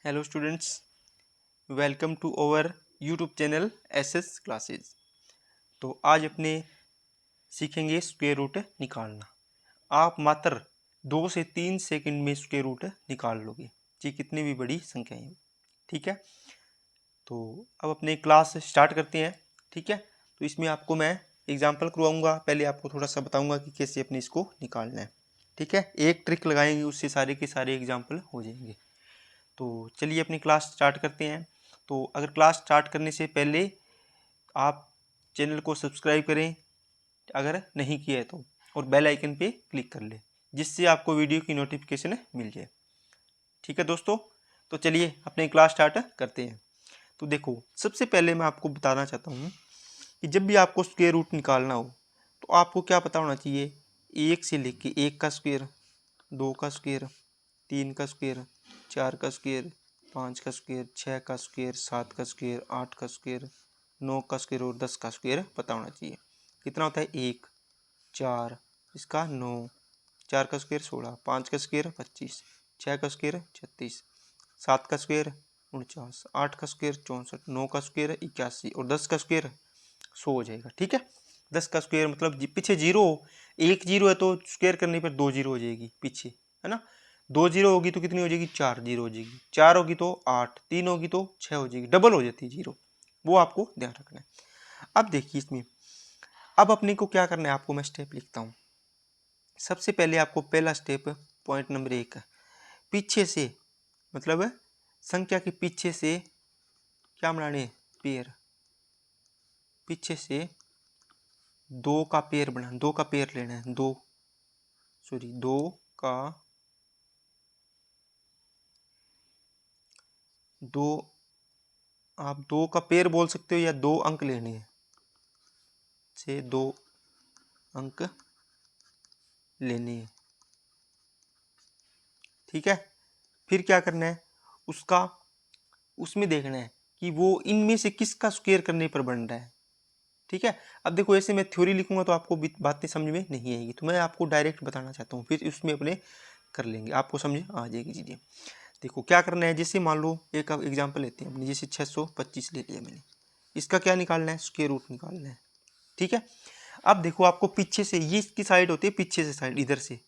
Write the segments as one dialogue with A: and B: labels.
A: Hello students, welcome to our YouTube channel SS classes. तो आज अपने सीखेंगे स्क्वायर रूट निकालना। आप मात्र 2 से 3 सेकंड में स्क्वायर रूट निकाल लोगे, चाहे कितनी भी बड़ी संख्या है। ठीक है, तो अब अपने क्लास स्टार्ट करते हैं। ठीक है, तो इसमें आपको मैं एग्जाम्पल करवाऊंगा। पहले आपको थोड़ा सा बताऊंगा कि कैसे अपने इसको निकालना है। ठीक है, एक ट्रिक लगाएंगे, उससे सारे के सारे एग्जाम्पल हो जाएंगे। तो चलिए अपनी क्लास स्टार्ट करते हैं। तो अगर क्लास स्टार्ट करने से पहले आप चैनल को सब्सक्राइब करें अगर नहीं किया है तो, और बेल आइकन पे क्लिक कर लें, जिससे आपको वीडियो की नोटिफिकेशन मिल जाए। ठीक है दोस्तों, तो चलिए अपनी क्लास स्टार्ट करते हैं। तो देखो, सबसे पहले मैं आपको बताना चाहता हूँ कि जब भी आपको स्क्वायर रूट निकालना हो तो आपको क्या पता होना चाहिए। एक से लेके 1 का स्क्वायर, 2 का स्क्वायर, 3 का स्क्वायर, 4 का स्क्वायर, 5 का स्क्वायर, 6 का स्क्वायर, 7 का स्क्वायर, 8 का स्क्वायर, 9 का स्क्वायर और 10 का स्क्वायर पता होना चाहिए। कितना होता है? 1, 4, इसका 9, 4 का स्क्वायर 16, 5 का स्क्वायर 25, 6 का स्क्वायर 36, 7 का स्क्वायर 49, 8 का स्क्वायर 64, 9 का स्क्वायर 81 और 10 का स्क्वायर 100 हो जाएगा। ठीक है, 10 का स्क्वायर मतलब पीछे जीरो, एक जीरो है तो स्क्वायर करने पर 2 जीरो हो जाएगी पीछे, है ना। 2 जीरो होगी तो कितनी हो जाएगी? 4 जीरो हो जाएगी। 4 होगी तो 8, 3 होगी तो 6 हो जाएगी, डबल हो जाती है जीरो। वो आपको ध्यान रखना है। अब देखिए इसमें, अब अपने को क्या करना है, आपको मैं स्टेप लिखता हूँ। सबसे पहले आपको पहला स्टेप, पॉइंट नंबर 1, पीछे से मतलब संख्या के पीछे से क्या बनाने हैं? पेयर। पीछे से 2 का पेयर बना, 2 का पेयर लेना है। 2 का 2, आप 2 का पेयर बोल सकते हो या 2 अंक लेने हैं, से 2 अंक लेने हैं। ठीक है, फिर क्या करना है, उसका उसमें देखना है कि वो इनमें से किसका स्क्वायर करने पर बन रहा है। ठीक है, अब देखो ऐसे मैं थ्योरी लिखूंगा तो आपको बातें समझ में नहीं आएगी, तो मैं आपको डायरेक्ट बताना चाहता हूँ, फिर उसमें अपने कर लेंगे, आपको समझ आ जाएगी चीज़ें। देखो क्या करना है, जैसे मान लो एक एग्जाम्पल लेते हैं अपने, जैसे 625 ले लिया मैंने, इसका क्या निकालना है? स्क्वायर रूट निकालना है। ठीक है, अब देखो आपको पीछे से, ये इसकी साइड होती है, पीछे से साइड इधर से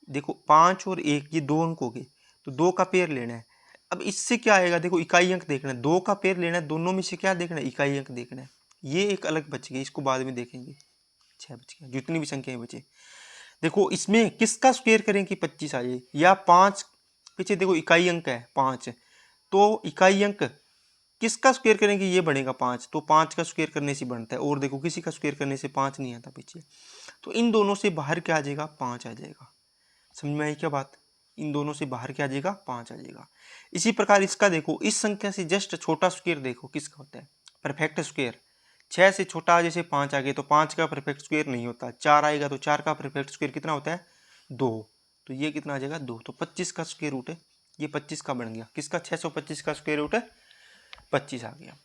A: देखो, 5 और 1 ये 2 अंक हो गए, तो 2 का पेयर लेना है। अब इससे क्या आएगा? देखो इकाई अंक देखना है, 2 का पेयर लेना है, दोनों में से क्या देखना है? इकाई अंक देखना है। ये एक अलग बच गया, इसको बाद में देखेंगे। 6 बच गया, जितनी भी संख्याएं बचे। देखो इसमें किसका स्क्वायर करें कि 25 आ जाए, या 5 पीछे देखो इकाई अंक है 5, तो इकाई अंक किसका स्क्वायर करेंगे? ये बनेगा 5, तो 5 का स्क्वायर करने से बनता है, और देखो किसी का स्क्वायर करने से 5 नहीं आता पीछे, तो इन दोनों से बाहर क्या आ जाएगा? 5 आ जाएगा। समझ में आई क्या बात? इन दोनों से बाहर क्या आ जाएगा? 5 आ जाएगा। इसी प्रकार इसका देखो, इस संख्या से जस्ट छोटा स्क्वायर देखो किसका होता है? Perfect square. 6 से छोटा जैसे 5 आ गए तो 5 का परफेक्ट स्क्वायर नहीं होता। 4 आएगा तो 4 का परफेक्ट स्क्वायर कितना होता है? 2। तो ये कितना आ जाएगा? 2। तो 25 का स्क्वायर रूट है, ये 25 का बन गया। किसका? 625 का स्क्वायर रूट है 25 आ गया।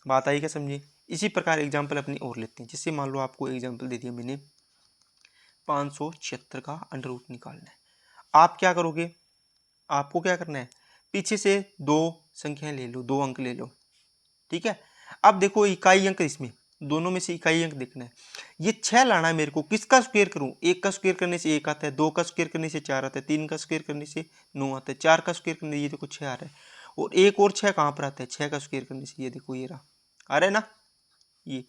A: बात आई क्या? समझिए। इसी प्रकार एग्जाम्पल अपनी और लेते हैं। जैसे मान लो आपको एग्जाम्पल दे दिया मैंने, 576 का अंडर रूट निकालना है। आप क्या करोगे? आपको क्या करना है, पीछे से 2 संख्याएं ले लो, 2 अंक ले लो। ठीक है, अब देखो इकाई अंक, इसमें दोनों में से इकाई अंक देखना है। ये 6 लाना है मेरे को, किसका स्क्वायर करूं? 1 का स्क्वायर करने से 1 आता है, 2 का स्क्वायर करने से 4 आता है, 3 का स्क्वायर करने से 9 आता है, 4 का स्क्वायर करने से ये देखो 6 आ रहा है, और एक और 6 कहाँ पर आता है? 6 का स्क्वायर करने से ये देखो ये रहा, आ रहा है ना ये।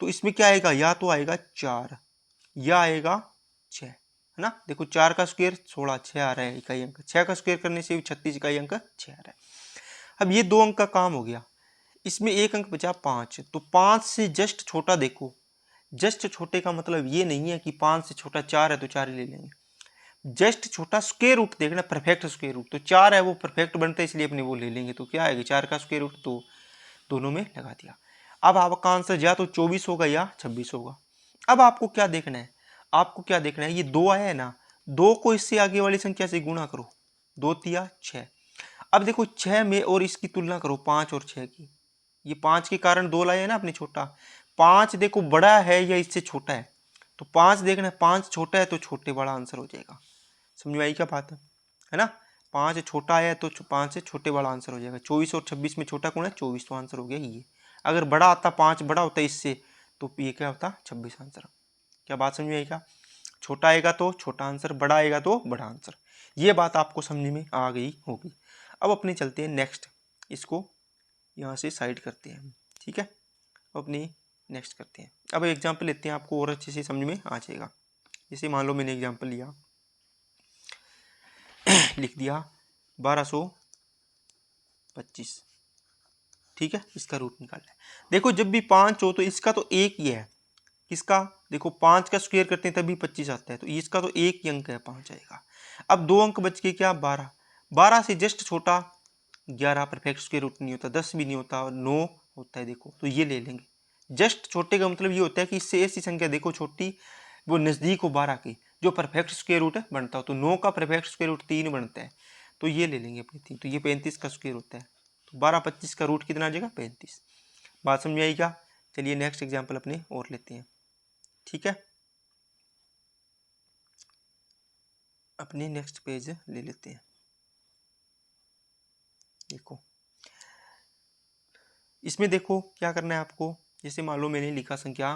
A: तो इसमें क्या आएगा? या तो आएगा 4 या आएगा 6, है ना। देखो 4 का स्क्वायर 16, 6 आ रहा है इकाई अंक, 6 का स्क्वायर करने से भी 36 इकाई अंक 6 आ रहा है। अब ये 2 अंक का काम हो गया, इसमें एक अंक बचा 5, तो 5 से जस्ट छोटा देखो। जस्ट छोटे का मतलब ये नहीं है कि 5 से छोटा 4 है तो 4 ही ले लेंगे। जस्ट छोटा स्क्वायर रूट देखना, परफेक्ट स्क्वायर रूट, तो 4 है वो परफेक्ट बनता है, इसलिए अपने वो ले लेंगे। तो क्या आएगा? 4 का स्क्वायर रूट, तो दोनों में लगा दिया। अब आपका आंसर या तो 24 होगा या 26 होगा। अब आपको क्या देखना है? आपको क्या देखना है, ये 2 आया है ना, 2 को इससे आगे वाली संख्या से गुणा करो, 2 तिया 6। अब देखो 6 में और इसकी तुलना करो 5 और 6 की, ये 5 के कारण 2 लाए है ना अपने छोटा। 5 देखो बड़ा है या इससे छोटा है, तो 5 देखना है, 5 छोटा है तो छोटे, बड़ा आंसर हो जाएगा। समझ में आई क्या बात है ना। 5 छोटा आया तो 5 से छोटे वाला आंसर हो जाएगा। 24 और 26 में छोटा कौन है? 24, तो आंसर हो गया ये। अगर बड़ा आता 5 बड़ा होता इससे तो ये क्या होता? 26 आंसर। क्या बात समझ में आई क्या? छोटा आएगा तो छोटा आंसर, बड़ा आएगा तो बड़ा आंसर। ये बात आपको समझ में आ गई होगी। अब अपने चलते हैं नेक्स्ट, इसको यहाँ से साइड करते हैं, ठीक है। अपनी नेक्स्ट करते हैं। अब एग्जाम्पल लेते हैं, आपको और अच्छे से समझ में आ जाएगा। जैसे मान लो मैंने एग्जाम्पल लिया, लिख दिया 1225, ठीक है। इसका रूट निकालना है। देखो जब भी 5 हो तो इसका तो एक ही है। किसका? देखो 5 का स्क्वायर करते हैं तभी 25 आता है, तो इसका तो एक ही अंक है, 5 आएगा। अब 2 अंक बच के क्या? 12। 12 से जस्ट छोटा 11 परफेक्ट स्क्वायर रूट नहीं होता, 10 भी नहीं होता, और 9 होता है। देखो तो ये ले लेंगे। जस्ट छोटे का मतलब ये होता है कि इससे ऐसी संख्या देखो छोटी, वो नज़दीक हो 12 की, जो परफेक्ट स्क्वायर रूट बनता हो। तो 9 का परफेक्ट स्क्वायर रूट 3 बनता है, तो ये ले लेंगे अपनी 3। तो ये 35 का स्क्वायर होता है। तो 12 25 का रूट कितना आ जाएगा? 35। बात समझ आई क्या? चलिए नेक्स्ट एग्जाम्पल अपने और लेते हैं, ठीक है। अपने नेक्स्ट पेज ले लेते हैं। देखो इसमें देखो क्या करना है आपको। जैसे मान लो मैंने लिखा संख्या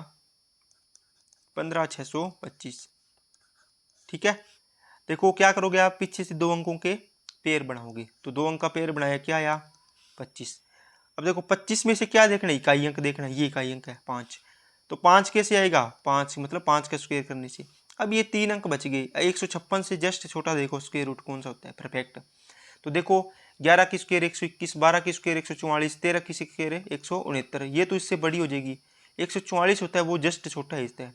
A: 15625, ठीक है। देखो क्या करोगे आप? पीछे से 2 अंकों के पेयर बनाओगे। तो 2 अंक का पेयर बनाया, क्या आया? 25। अब देखो 25 में से क्या देखना है? इकाई अंक देखना है। ये इकाई अंक है 5, तो 5 कैसे आएगा? 5 मतलब 5 का स्क्वायर करने से। अब ये 3 अंक बच गए। 156 से जस्ट छोटा देखो स्क्वायर रूट कौन सा होता है? परफेक्ट। तो देखो 11 की स्क्वायर 121, 12 की स्क्वायर 144, 13 की स्क्वायर 169, ये तो इससे बड़ी हो जाएगी। 144 होता है वो जस्ट छोटा है इससे।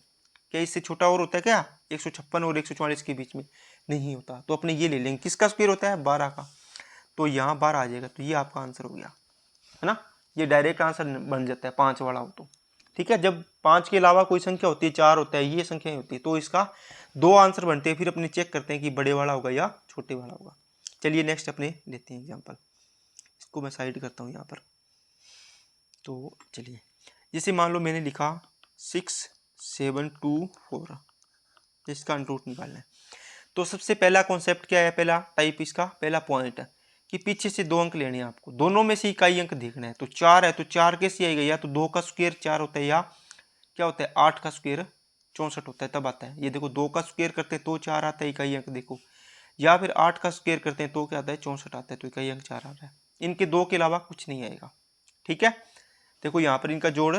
A: क्या इससे छोटा और होता है क्या? 156 और 144 के बीच में नहीं होता। तो अपने ये ले लेंगे, किसका स्क्वायर होता है? 12 का। तो यहाँ 12 आ जाएगा। तो ये आपका आंसर हो गया, है ना। ये डायरेक्ट आंसर बन जाता है 5 वाला हो तो, ठीक है। जब 5 के अलावा कोई संख्या होती है, 4 होता है, ये संख्या होती है, तो इसका 2 आंसर बनते हैं। फिर अपने चेक करते हैं कि बड़े वाला होगा या छोटे वाला होगा। चलिए नेक्स्ट अपने लेते हैं एग्जाम्पल। इसको मैं साइड करता हूँ यहाँ पर। तो चलिए, जैसे मान लो मैंने लिखा 6724, इसका रूट निकालना है। तो सबसे पहला कॉन्सेप्ट क्या है? पहला टाइप, इसका पहला पॉइंट है कि पीछे से 2 अंक लेने हैं आपको, दोनों में से इकाई अंक देखना है। तो 4 है तो 4 कैसे आएगा? या तो 2 का स्क्वायर 4 होता है, या क्या होता है 8 का स्क्वायर 64 होता है, तब आता है। ये देखो 2 का स्क्वायर करते हैं तो 4 आता है इकाई अंक, देखो। या फिर 8 का स्क्वायर करते हैं तो क्या आता है? 64 आता है, तो इकाई अंक 4 आ रहा है। इनके 2 के अलावा कुछ नहीं आएगा, ठीक है। देखो यहाँ पर इनका जोड़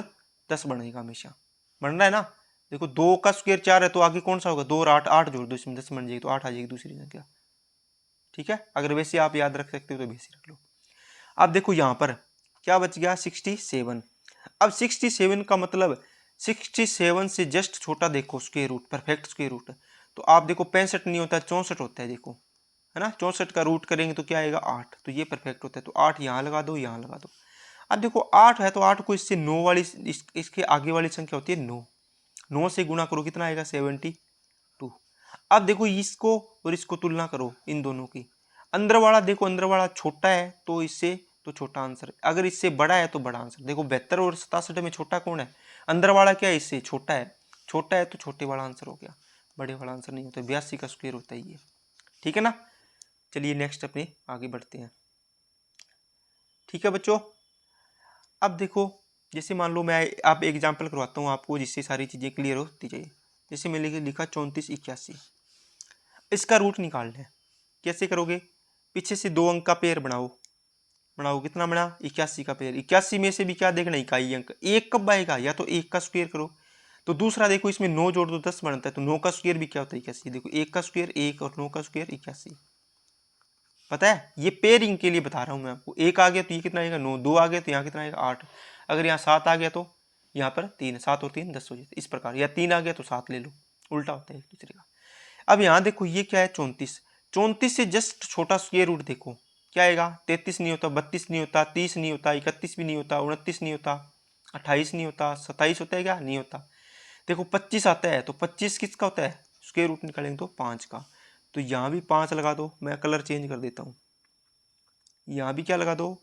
A: 10 बनेगा, हमेशा बन रहा है ना। देखो 2 का स्क्वायर 4 है तो आगे कौन सा होगा? 2 और 8, 8 जोड़ दो इसमें, 10 बन जाएगी, तो 8 आ जाएगी दूसरी संख्या, ठीक है। अगर वैसे आप याद रख सकते हो तो वैसे रख लो। अब देखो यहाँ पर क्या बच गया? 67। अब 67 का मतलब 67 से जस्ट छोटा देखो square root, perfect square root. तो आप देखो 65 नहीं होता, 64 होता है, देखो, है ना। 64 का रूट करेंगे तो क्या आएगा? 8। तो ये परफेक्ट होता है, तो 8 यहाँ लगा दो, यहाँ लगा दो। अब देखो 8 है तो 8 को इससे 9 वाली, इसके आगे वाली संख्या होती है 9। 9 से गुणा करो, कितना आएगा? 72। अब देखो इसको और इसको तुलना करो, इन दोनों की। अंदर वाला देखो, अंदर वाला छोटा है तो इससे तो छोटा आंसर, अगर इससे बड़ा है तो बड़ा आंसर। देखो 72 और 67 में छोटा कौन है? अंदर वाला क्या है? इससे छोटा है। छोटा है तो छोटे वाला आंसर हो गया, बड़े वाला आंसर नहीं होता। 82 का स्क्वायर होता है ये, ठीक है ना। चलिए नेक्स्ट अपने आगे बढ़ते हैं, ठीक है बच्चों। अब देखो जैसे मान लो मैं आप एग्जाम्पल करवाता हूँ आपको, जिससे सारी चीज़ें क्लियर होती जाए। जैसे मैंने लिखा 3481, इसका रूट निकालना है। कैसे करोगे? पीछे से 2 अंक का पेयर बनाओ। बनाओ, कितना बना? 81 का पेयर। 81 में से भी क्या देखना? इकाई अंक। एक कब आएगा? या तो 1 का स्क्वायर करो, तो दूसरा देखो इसमें 9 जोड़ दो 10 बनता है, तो 9 का स्क्वायर भी क्या होता है? 81। देखो 1 का स्क्वायर 1 और 9 का स्क्वायर 81। पता है, ये पेयरिंग के लिए बता रहा हूँ मैं आपको। 1 आ गया तो ये कितना आएगा? 9। 2 आ गया तो यहाँ कितना आएगा? 8। अगर यहाँ 7 आ गया तो यहाँ पर 3। 7 और 3 10 हो जाते, इस प्रकार। या 3 आ गया तो 7 ले लो, उल्टा होता है एक दूसरे का। अब यहाँ देखो ये क्या है? 34। 34 से जस्ट छोटा स्क्वायर रूट देखो, क्या आएगा? 33 नहीं होता, 32 नहीं होता, 30 नहीं होता, 31 भी नहीं होता, 29 नहीं होता, 28 नहीं होता, 27 होता है क्या? नहीं होता। देखो 25 आता है, तो 25 किसका होता है? स्क्वायर रूट निकालेंगे तो 5 का। तो यहाँ भी 5 लगा दो, मैं कलर चेंज कर देता हूँ। यहाँ भी क्या लगा दो?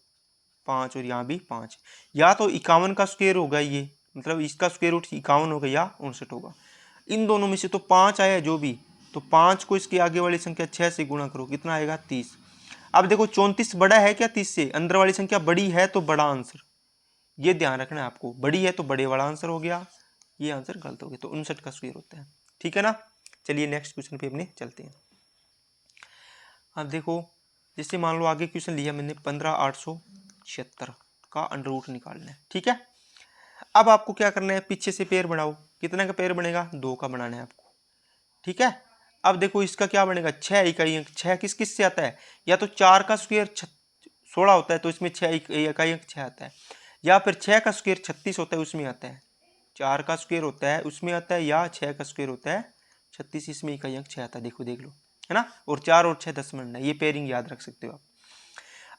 A: 5, और यहाँ भी 5। या तो 51 का स्क्वायर होगा ये, मतलब इसका स्क्वायर रूट 51 होगा या 59 होगा। इन दोनों में से तो 5 आया जो भी, तो 5 को इसके आगे वाली संख्या 6 से गुणा करो, कितना आएगा? 30। अब देखो 34 बड़ा है क्या 30 से, अंदर वाली संख्या बड़ी है तो बड़ा आंसर, ये ध्यान रखना है आपको, बड़ी है तो बड़े वाला आंसर हो गया, ये आंसर गलत हो गया, तो 59 का स्क्वायर होता है। ठीक है ना। चलिए नेक्स्ट क्वेश्चन पे अपने चलते हैं। अब देखो जैसे मान लो आगे क्वेश्चन लिया मैंने 15,876 का अंडर रूट निकालना है। ठीक है, अब आपको क्या करना है, पीछे से पेयर बनाओ, कितना का पेयर बनेगा, 2 का बनाना है आपको। ठीक है, अब देखो इसका क्या बनेगा, 6 इकाई अंक, 6 किस किस से आता है, या तो 4 का स्क्वायर 16 होता है तो इसमें 6 इकाई अंक 6 आता है, या फिर 6 का स्क्वायर 36 होता है उसमें आता है, 4 का स्क्वायर होता है उसमें आता है, या 6 का स्क्वायर होता है 36 इसमें इकाई अंक 6 आता है। देखो देख लो, है ना, और 4 और 6 10 मिनट है, ये पेयरिंग याद रख सकते हो आप।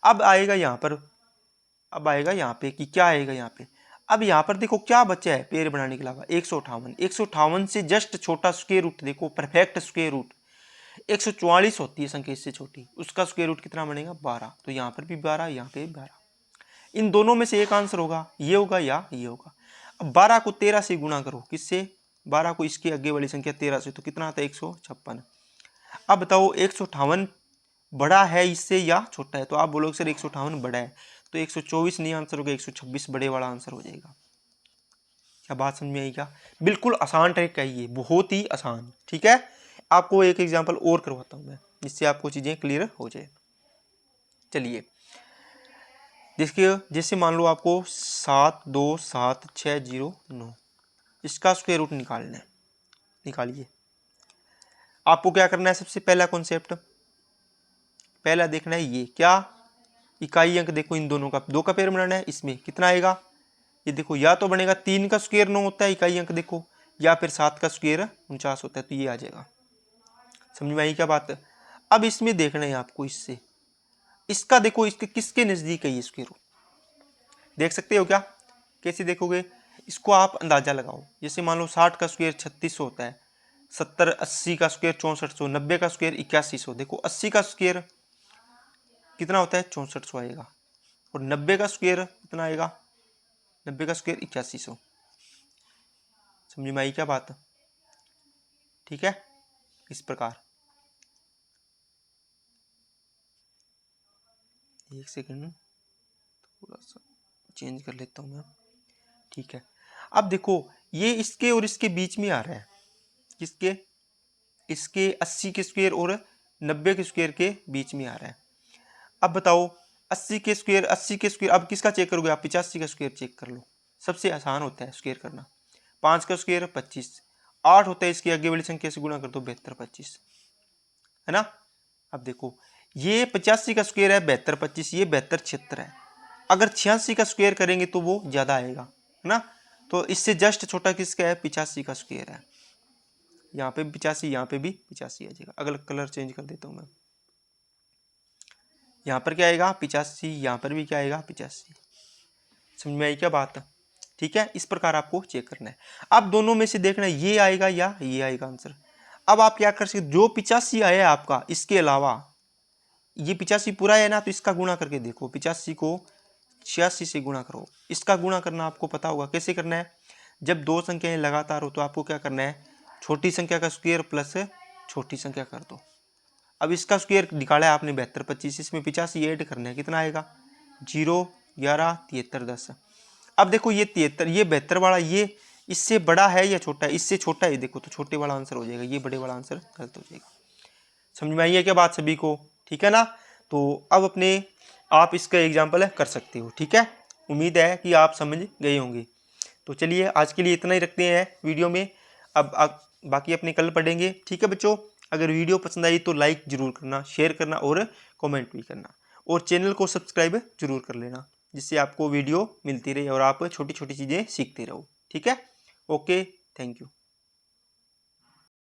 A: अब आएगा यहाँ पर, अब आएगा यहाँ पे कि क्या आएगा यहाँ पे, अब यहाँ पर देखो क्या बचा है पेयर बनाने के अलावा, 158, 158 से जस्ट छोटा स्क्वायर रूट देखो, परफेक्ट स्क्वायर रूट 144 होती है संख्या इससे छोटी, उसका स्क्वायर रूट कितना बनेगा 12, तो यहाँ पर भी 12, यहाँ पे भी 12, इन दोनों में से एक आंसर होगा, ये होगा या ये होगा। अब 12 को 13 से गुणा करो, किससे, 12 को इसके आगे वाली संख्या 13 से, तो कितना आता है 156। अब बताओ 158 बड़ा है इससे या छोटा है, तो आप बोलोगे सर 158 बड़ा है, तो 124 नहीं आंसर होगा, 126 बड़े वाला आंसर हो जाएगा। क्या बात समझ में आई क्या, बिल्कुल आसान ट्रिक है ये, बहुत ही आसान। ठीक है, आपको एक एग्जांपल और करवाता हूं मैं, जिससे आपको चीजें क्लियर हो जाए। चलिए देखिए, जैसे मान लो आपको 727,609 इसका स्क्वायर रूट निकालना है, निकालिए। आपको क्या करना है, सबसे पहला कॉन्सेप्ट पहला देखना है, ये क्या इकाई अंक देखो, इन दोनों का 2 का पेयर बनाना है, इसमें कितना आएगा, ये देखो या तो बनेगा 3 का स्क्वायर 9 होता है इकाई अंक देखो, या फिर 7 का स्क्वायर 49 होता है, तो ये आ जाएगा। समझ में आई क्या बात। अब इसमें देखना है आपको, इससे इसका देखो, इसके किसके नजदीक है ये स्क्वायर रूट, देख सकते हो क्या, कैसे देखोगे, इसको आप अंदाजा लगाओ। जैसे मान लो 60 का स्क्वायर 3600 होता है, 70 80 का स्क्वायर 6400, 90 का स्क्वायर 8100, देखो 80 का स्क्वायर कितना होता है 6400 आएगा, और 90 का स्क्वायर कितना आएगा, 90 का स्क्वायर 8100। समझ में आई क्या बात। ठीक है, इस प्रकार, एक सेकंड थोड़ा सा चेंज कर लेता हूँ मैं। ठीक है, अब देखो ये इसके और इसके बीच में आ रहा है, किसके, इसके 80 के स्क्वायर और 90 के स्क्वायर के बीच में आ रहा है। अब बताओ 80 के स्क्वायर, 80 के स्क्वायर, अब किसका चेक करोगे आप, 85 का स्क्वायर चेक कर लो, सबसे आसान होता है स्क्वायर करना। 5 का स्क्वायर 25, 8 होता है, इसकी आगे वाली संख्या से गुणा कर दो, 72 25, है ना। अब देखो ये 85 का स्क्वायर है 72 25, ये 72 76 है, अगर 86 का स्क्वायर करेंगे तो वो ज्यादा आएगा, है ना। तो इससे जस्ट छोटा किसका है, 85 का स्क्वायर है, यहाँ पे 85, यहाँ पे भी 85 आ जाएगा। अगला कलर चेंज कर देता हूँ मैं, यहाँ पर क्या आएगा 85, यहाँ पर भी क्या आएगा 85। समझ में आई क्या बात। ठीक है, इस प्रकार आपको चेक करना है। अब दोनों में से देखना है ये आएगा या ये आएगा आंसर। अब आप क्या कर सकते, जो 85 आया आपका, इसके अलावा ये 85 पूरा है ना, तो इसका गुणा करके देखो, 85 को 86 से गुणा करो। इसका गुणा करना आपको पता होगा कैसे करना है, जब दो संख्याएं लगातार हो तो आपको क्या करना है, छोटी संख्या का स्क्वायर प्लस छोटी संख्या कर दो। अब इसका स्क्वायर निकाला है आपने 72 25, इसमें 85 ऐड करना है, कितना आएगा 0 11 73 10। अब देखो ये 73, ये 72 वाला ये इससे बड़ा है या छोटा है, इससे छोटा है, देखो तो छोटे वाला आंसर हो जाएगा, ये बड़े वाला आंसर गलत हो जाएगा। समझ में आई है क्या बात सभी को। ठीक है ना, तो अब अपने आप इसका एग्जाम्पल कर सकते हो। ठीक है, उम्मीद है कि आप समझ गए होंगे। तो चलिए आज के लिए इतना ही रखते हैं वीडियो में, अब बाकी अपने कल पढ़ेंगे। ठीक है बच्चों, अगर वीडियो पसंद आई तो लाइक जरूर करना, शेयर करना और कमेंट भी करना, और चैनल को सब्सक्राइब जरूर कर लेना, जिससे आपको वीडियो मिलती रहे और आप छोटी छोटी चीज़ें सीखते रहो। ठीक है, ओके, थैंक यू।